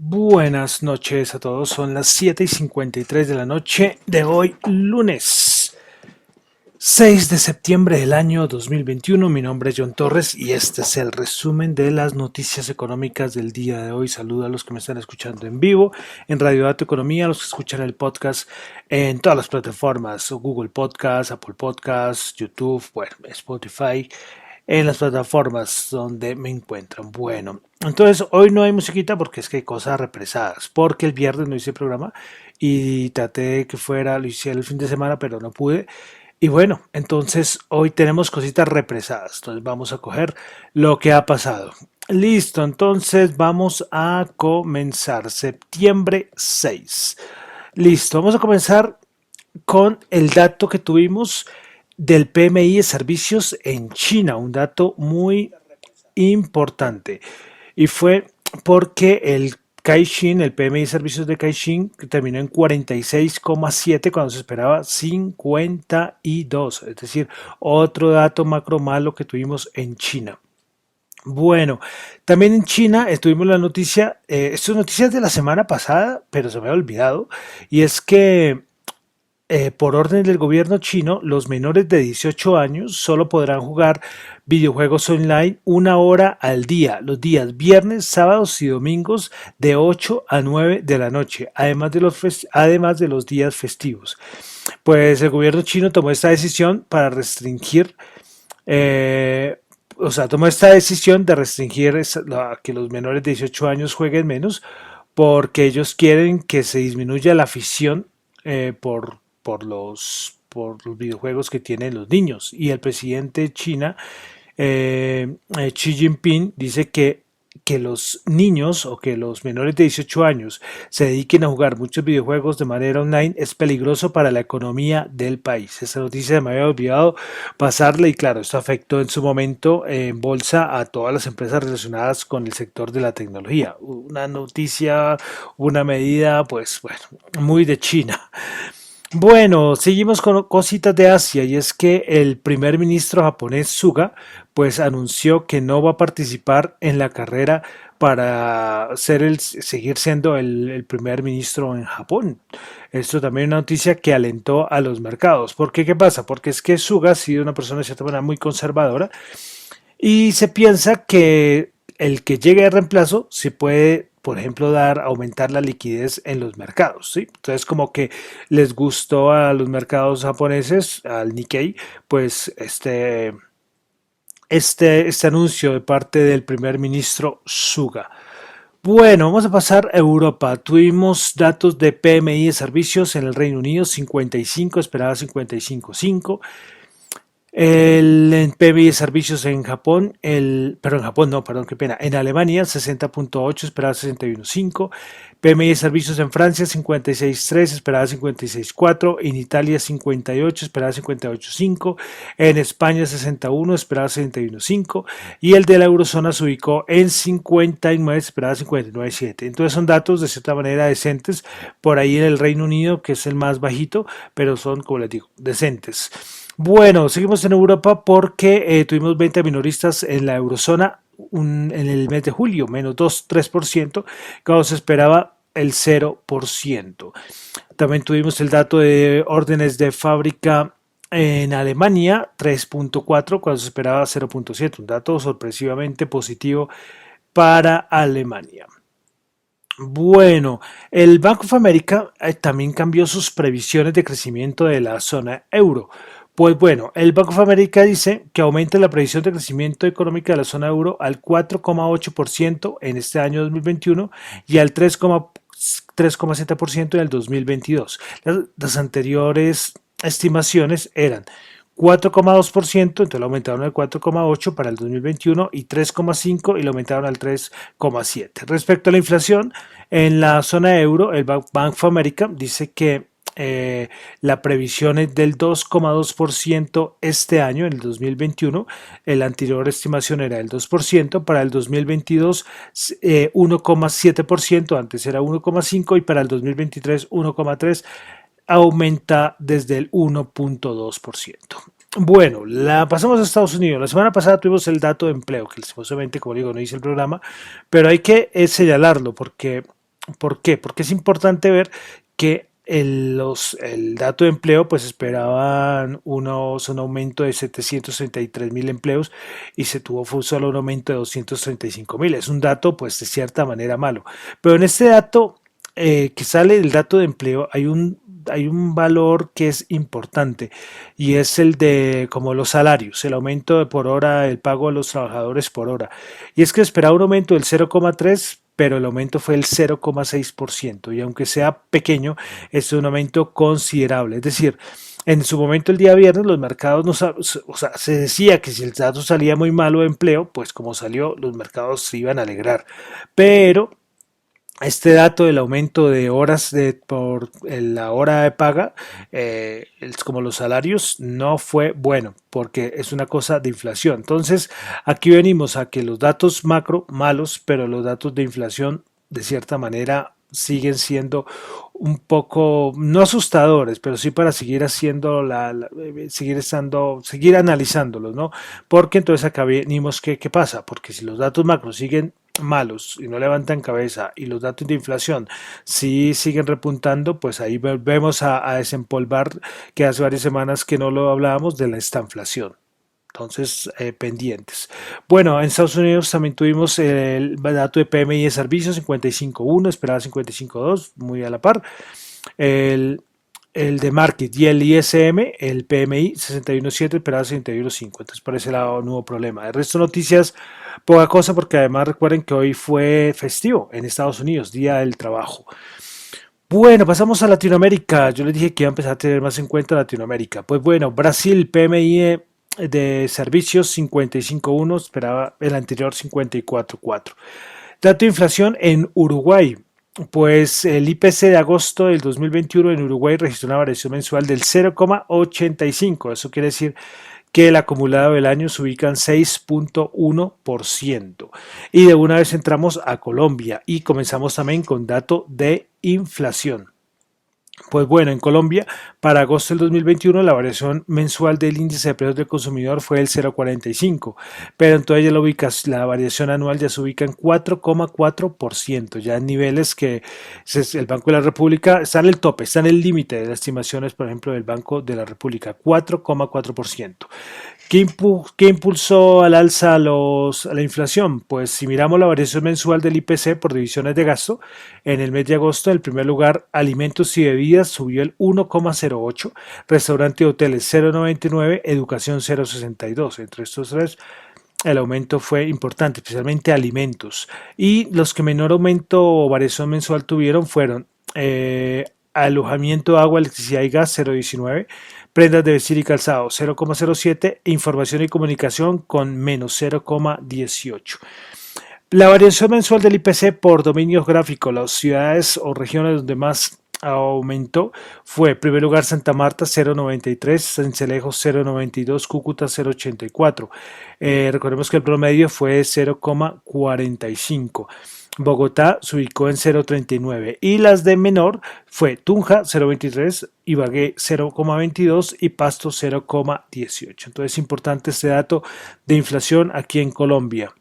Buenas noches a todos, son las 7:53 de la noche de hoy, lunes 6 de septiembre del año 2021. Mi nombre es John Torres y este es el resumen de las noticias económicas del día de hoy. Saludo a los que me están escuchando en vivo en Radio Dato Economía, a los que escuchan el podcast en todas las plataformas, Google Podcast, Apple Podcast, YouTube, bueno, Spotify, en las plataformas donde me encuentran. Bueno, entonces hoy no hay musiquita porque es que hay cosas represadas, porque el viernes no hice programa y traté de que fuera, lo hiciera el fin de semana, pero no pude. Y bueno, entonces hoy tenemos cositas represadas, entonces vamos a coger lo que ha pasado. Listo, entonces vamos a comenzar. Septiembre 6. Listo, vamos a comenzar con el dato que tuvimos del PMI de servicios en China, un dato muy importante. Y fue porque el Caixin, el PMI de servicios de Caixin, terminó en 46,7 cuando se esperaba 52. Es decir, otro dato macro malo que tuvimos en China. Bueno, también en China tuvimos la noticia, esto es noticias de la semana pasada, pero se me ha olvidado, y es que por orden del gobierno chino, los menores de 18 años solo podrán jugar videojuegos online 1 hora al día, los días viernes, sábados y domingos de 8 a 9 de la noche, además de los días festivos. Pues el gobierno chino tomó esta decisión para restringir, tomó esta decisión de restringir a que los menores de 18 años jueguen menos porque ellos quieren que se disminuya la afición por los videojuegos que tienen los niños. Y el presidente de China, Xi Jinping, dice que los niños o que los menores de 18 años se dediquen a jugar muchos videojuegos de manera online es peligroso para la economía del país. Esa noticia se me había olvidado pasarla y claro, esto afectó en su momento en bolsa a todas las empresas relacionadas con el sector de la tecnología. Una noticia, una medida, pues bueno, muy de China. Bueno, seguimos con cositas de Asia y es que el primer ministro japonés Suga pues anunció que no va a participar en la carrera para seguir siendo el primer ministro en Japón. Esto también es una noticia que alentó a los mercados. ¿Por qué? ¿Qué pasa? Porque es que Suga ha sido una persona de cierta manera muy conservadora y se piensa que el que llegue de reemplazo se puede, por ejemplo, aumentar la liquidez en los mercados, ¿sí? Entonces, como que les gustó a los mercados japoneses, al Nikkei, pues este anuncio de parte del primer ministro Suga. Bueno, vamos a pasar a Europa. Tuvimos datos de PMI de servicios en el Reino Unido, 55, esperaba 55,5. El PMI de servicios en Japón, pero en Japón no, perdón, qué pena. En Alemania 60,8, esperaba 61,5. PMI de servicios en Francia 56,3, esperaba 56,4. En Italia 58, esperaba 58,5. En España 61, esperaba 61,5. Y el de la eurozona se ubicó en 59, esperaba 59,7. Entonces son datos de cierta manera decentes. Por ahí en el Reino Unido, que es el más bajito, pero son, como les digo, decentes. Bueno, seguimos en Europa porque tuvimos 20 minoristas en la eurozona en el mes de julio, menos 2,3%, cuando se esperaba el 0%. También tuvimos el dato de órdenes de fábrica en Alemania, 3,4, cuando se esperaba 0,7, un dato sorpresivamente positivo para Alemania. Bueno, el Bank of America también cambió sus previsiones de crecimiento de la zona euro. Pues bueno, el Bank of America dice que aumenta la previsión de crecimiento económica de la zona euro al 4,8% en este año 2021 y al 3,7% en el 2022. Las anteriores estimaciones eran 4,2%, entonces lo aumentaron al 4,8% para el 2021 y 3,5% y lo aumentaron al 3,7%. Respecto a la inflación, en la zona euro, el Bank of America dice que la previsión es del 2,2% este año, en el 2021. La anterior estimación era del 2%. Para el 2022, 1,7%. Antes era 1,5%. Y para el 2023, 1,3%. Aumenta desde el 1,2%. Bueno, pasamos a Estados Unidos. La semana pasada tuvimos el dato de empleo, que supuestamente, como digo, no hice el programa, pero hay que señalarlo porque ¿Por qué? Porque es importante ver que el dato de empleo, pues esperaban un aumento de 733.000 empleos y se tuvo fue solo un aumento de 235.000. Es un dato, pues de cierta manera malo. Pero en este dato que sale el dato de empleo, hay un valor que es importante y es el de como los salarios, el aumento de por hora, el pago a los trabajadores por hora. Y es que esperaba un aumento del 0,3, pero el aumento fue el 0,6% y aunque sea pequeño, es un aumento considerable. Es decir, en su momento el día viernes los mercados no, o sea, se decía que si el dato salía muy malo de empleo, pues como salió, los mercados se iban a alegrar. Pero este dato del aumento de horas por la hora de paga, como los salarios, no fue bueno porque es una cosa de inflación. Entonces, aquí venimos a que los datos macro malos, pero los datos de inflación, de cierta manera, siguen siendo un poco, no asustadores, pero sí para seguir haciendo seguir analizándolos, ¿no? Porque entonces acá venimos, ¿qué pasa? Porque si los datos macro siguen malos y no levantan cabeza y los datos de inflación sí siguen repuntando, pues ahí volvemos a desempolvar que hace varias semanas que no lo hablábamos de la estanflación. Entonces, pendientes. Bueno, en Estados Unidos también tuvimos el dato de PMI de servicios 55.1, esperaba 55.2, muy a la par. El, el de Market y el ISM, el PMI 61.7, esperaba 61.5. Entonces, por ese lado no hubo problema. El resto de noticias, poca cosa, porque además recuerden que hoy fue festivo en Estados Unidos, Día del Trabajo. Bueno, pasamos a Latinoamérica. Yo les dije que iba a empezar a tener más en cuenta Latinoamérica. Pues bueno, Brasil, PMI de servicios 55.1, esperaba el anterior 54.4. Dato de inflación en Uruguay. Pues el IPC de agosto del 2021 en Uruguay registró una variación mensual del 0,85. Eso quiere decir que el acumulado del año se ubica en 6.1%. Y de una vez entramos a Colombia y comenzamos también con dato de inflación. Pues bueno, en Colombia, para agosto del 2021, la variación mensual del índice de precios del consumidor fue el 0,45, pero entonces la variación anual ya se ubica en 4,4%, ya en niveles que el Banco de la República está en el tope, está en el límite de las estimaciones, por ejemplo, del Banco de la República, 4,4%. ¿Qué impulsó al alza a la inflación? Pues si miramos la variación mensual del IPC por divisiones de gasto, en el mes de agosto, en el primer lugar, alimentos y bebidas subió el 1,08, restaurante y hoteles 0,99, educación 0,62. Entre estos tres, el aumento fue importante, especialmente alimentos. Y los que menor aumento o variación mensual tuvieron fueron alojamiento, agua, electricidad y gas 0,19, prendas de vestir y calzado 0,07, información y comunicación con menos 0,18. La variación mensual del IPC por dominio gráfico, las ciudades o regiones donde más aumentó fue, en primer lugar, Santa Marta 0,93, Sincelejo 0,92, Cúcuta 0,84. Recordemos que el promedio fue 0,45. Bogotá se ubicó en 0,39 y las de menor fue Tunja 0,23, Ibagué 0,22 y Pasto 0,18. Entonces es importante este dato de inflación aquí en Colombia.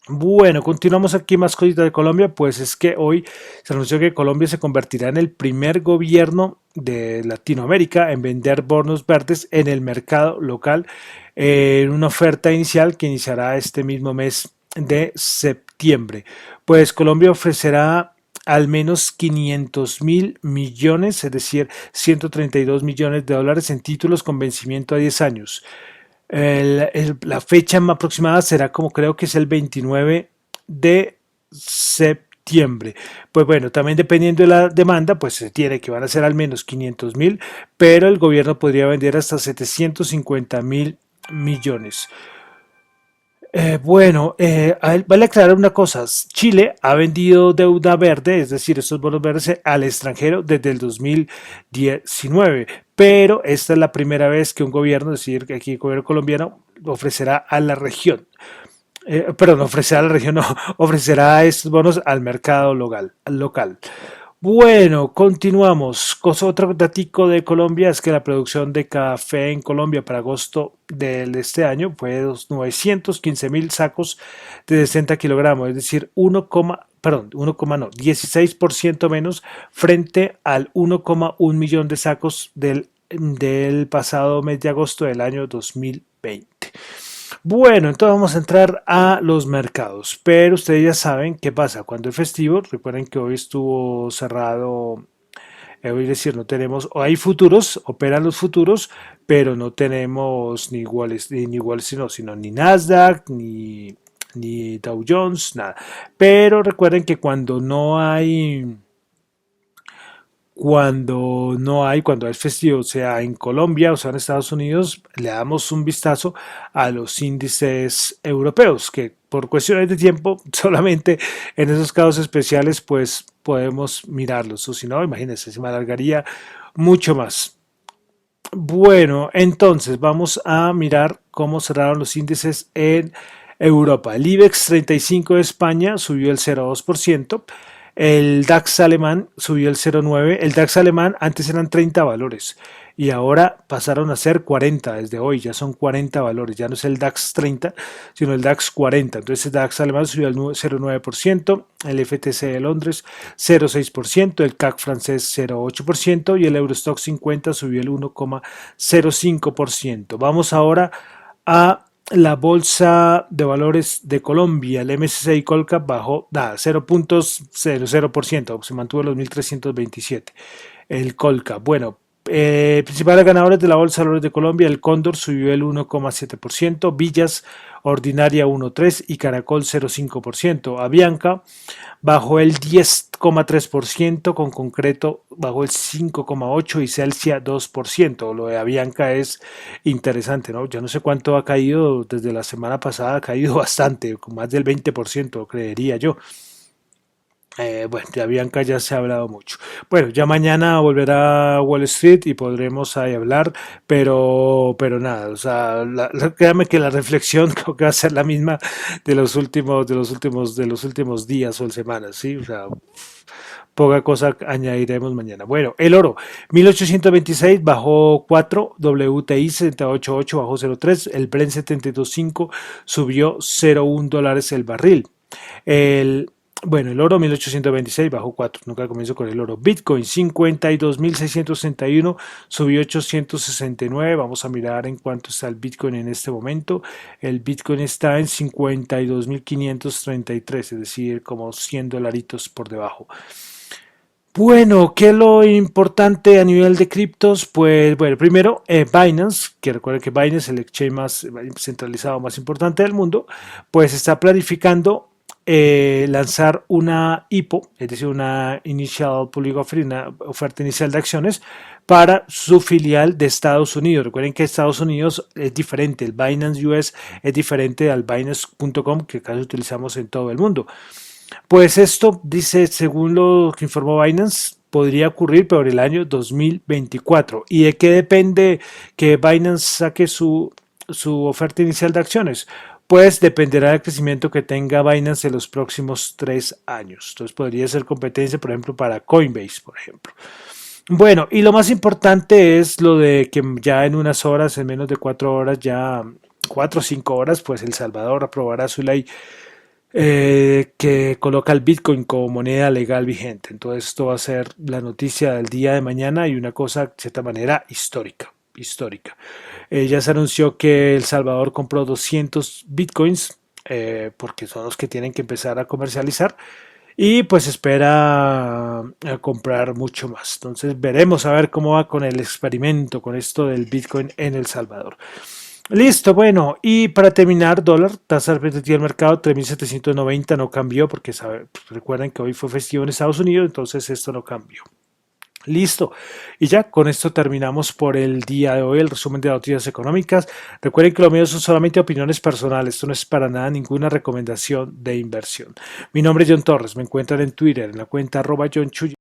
Bueno, continuamos aquí más cositas de Colombia, pues es que hoy se anunció que Colombia se convertirá en el primer gobierno de Latinoamérica en vender bonos verdes en el mercado local en una oferta inicial que iniciará este mismo mes de septiembre. Pues Colombia ofrecerá al menos 500.000 millones, es decir, 132 millones de dólares en títulos con vencimiento a 10 años. La fecha aproximada será como creo que es el 29 de septiembre. Pues bueno, también dependiendo de la demanda, pues se tiene que van a ser al menos 500.000, pero el gobierno podría vender hasta 750.000 millones. Vale aclarar una cosa. Chile ha vendido deuda verde, es decir, estos bonos verdes al extranjero desde el 2019, pero esta es la primera vez que un gobierno, es decir, que aquí el gobierno colombiano ofrecerá a la región, ofrecerá a la región, no, ofrecerá estos bonos al mercado local. Bueno, continuamos. Otro datico de Colombia es que la producción de café en Colombia para agosto de este año fue de 915.000 sacos de 60 kilogramos, es decir, 16% menos frente al 1,1 millón de sacos del pasado mes de agosto del año 2020. Bueno, entonces vamos a entrar a los mercados, pero ustedes ya saben qué pasa cuando es festivo. Recuerden que hoy estuvo cerrado, es decir, no tenemos, o hay futuros, operan los futuros, pero no tenemos ni iguales, ni iguales, sino ni Nasdaq, ni Dow Jones, nada. Pero recuerden que cuando es festivo, sea en Colombia o sea en Estados Unidos, le damos un vistazo a los índices europeos, que por cuestiones de tiempo, solamente en esos casos especiales, pues podemos mirarlos, o si no, imagínense, se me alargaría mucho más. Bueno, entonces vamos a mirar cómo cerraron los índices en Europa. El IBEX 35 de España subió el 0,2%. El DAX alemán subió el 0,9%. El DAX alemán antes eran 30 valores y ahora pasaron a ser 40 desde hoy. Ya son 40 valores. Ya no es el DAX 30, sino el DAX 40. Entonces el DAX alemán subió el 0,9%. El FTSE de Londres 0,6%. El CAC francés 0,8%. Y el Eurostock 50 subió el 1,05%. Vamos ahora a la bolsa de valores de Colombia. El MSCI Colcap bajó 0,00%, se mantuvo en los 1.327. El Colcap, bueno, principales ganadores de la bolsa de valores de Colombia: el Cóndor subió el 1,7%, Villas ordinaria 1,3% y Caracol 0,5%. Avianca bajó el 10,3%, con Concreto bajó el 5,8% y Celsia 2%. Lo de Avianca es interesante, ¿no? Ya no sé cuánto ha caído desde la semana pasada, ha caído bastante, con más del 20%, creería yo. Bueno, de Avianca ya se ha hablado mucho. Bueno, ya mañana volverá Wall Street y podremos ahí hablar, pero nada, o sea, créame que la reflexión creo que va a ser la misma de los últimos días o semanas, ¿sí? O sea, poca cosa añadiremos mañana. Bueno, el oro, 1826 bajó 4, WTI 788 bajó 0,3, el Brent 725 subió 0,1 dólares el barril. Bueno, el oro 1826 bajó 4, nunca comienzo con el oro. Bitcoin 52.661 subió 869. Vamos a mirar en cuánto está el Bitcoin en este momento. El Bitcoin está en 52.533, es decir, como 100 dolaritos por debajo. Bueno, ¿qué es lo importante a nivel de criptos? Pues bueno, primero Binance, que recuerden que Binance es el exchange más centralizado, más importante del mundo, pues está planificando lanzar una IPO, es decir, una Initial Public Offering, una oferta inicial de acciones para su filial de Estados Unidos. Recuerden que Estados Unidos es diferente, el Binance US es diferente al Binance.com que casi utilizamos en todo el mundo. Pues esto dice, según lo que informó Binance, podría ocurrir por el año 2024. ¿Y de qué depende que Binance saque su oferta inicial de acciones? Pues dependerá del crecimiento que tenga Binance en los próximos 3 años. Entonces podría ser competencia, por ejemplo, para Coinbase, por ejemplo. Bueno, y lo más importante es lo de que ya en unas horas, en menos de 4 horas, ya 4 o 5 horas, pues El Salvador aprobará su ley que coloca el Bitcoin como moneda legal vigente. Entonces esto va a ser la noticia del día de mañana y una cosa de cierta manera histórica. Histórica. Ya se anunció que El Salvador compró 200 Bitcoins porque son los que tienen que empezar a comercializar y pues espera comprar mucho más. Entonces veremos a ver cómo va con el experimento, con esto del Bitcoin en El Salvador. Listo, bueno, y para terminar, dólar, tasa repetitiva del mercado 3.790 no cambió porque recuerden que hoy fue festivo en Estados Unidos, entonces esto no cambió. Listo, y ya con esto terminamos por el día de hoy el resumen de las noticias económicas. Recuerden que lo mío son solamente opiniones personales, esto no es para nada ninguna recomendación de inversión. Mi nombre es John Torres, me encuentran en Twitter en la cuenta @JohnChuy.